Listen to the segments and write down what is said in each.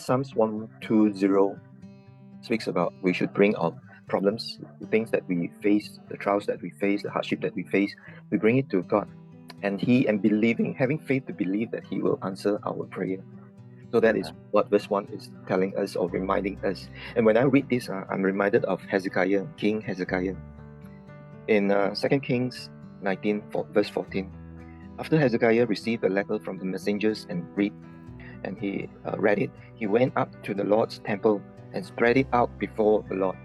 Psalms 120 speaks about we should bring our problems, the things that we face, the trials that we face, the hardship that we face, we bring it to God. And having faith to believe that He will answer our prayer. So that is what verse 1 is telling us or reminding us. And when I read this, I'm reminded of Hezekiah, King Hezekiah. In 2 Kings 19, verse 14, after Hezekiah received a letter from the messengers and he read it, he went up to the Lord's temple and spread it out before the Lord.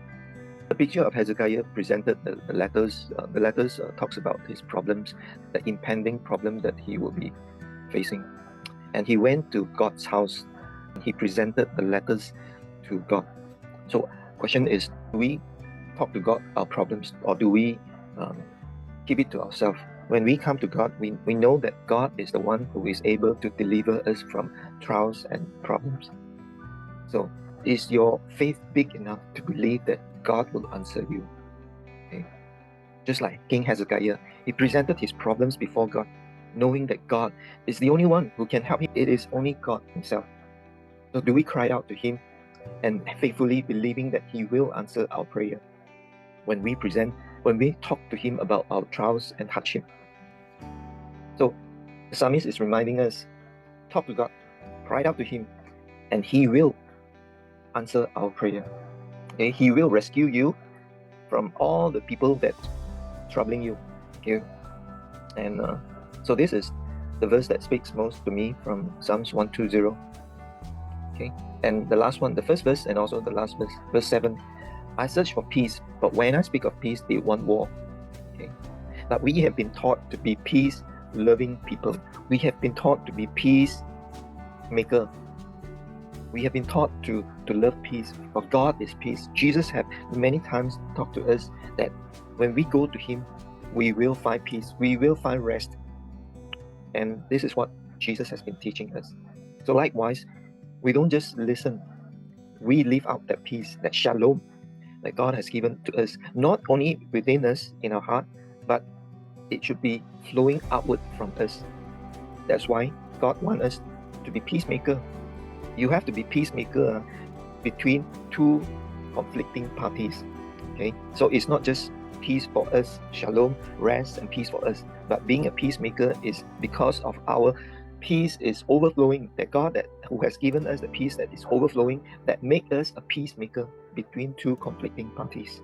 The picture of Hezekiah presented the letters. The letters talks about his problems, the impending problem that he will be facing. And he went to God's house. He presented the letters to God. So question is, do we talk to God our problems, or do we keep it to ourselves? When we come to God, we know that God is the one who is able to deliver us from trials and problems. So is your faith big enough to believe that God will answer you? Okay. Just like King Hezekiah, he presented his problems before God, knowing that God is the only one who can help him. It is only God Himself. So do we cry out to Him and faithfully believing that He will answer our prayer when we talk to Him about our trials and hardship? So the psalmist is reminding us, talk to God, cry out to Him, and He will answer our prayer. Okay? He will rescue you from all the people that's troubling you. Okay? And so this is the verse that speaks most to me from Psalms 120. Okay? And the last one, the first verse and also the last verse, verse 7, I search for peace, but when I speak of peace, they want war. Okay? But we have been taught to be peace-loving people. We have been taught to be peacemaker. We have been taught to love peace, for God is peace. Jesus have many times talked to us that when we go to Him, we will find peace, we will find rest. And this is what Jesus has been teaching us. So likewise, we don't just listen, we live out that peace, that shalom that God has given to us, not only within us in our heart, but it should be flowing outward from us. That's why God wants us to be peacemaker. You have to be peacemaker between two conflicting parties. Okay, so it's not just peace for us, shalom, rest and peace for us, but being a peacemaker is because of our peace is overflowing, that God who has given us the peace that is overflowing, that make us a peacemaker between two conflicting parties.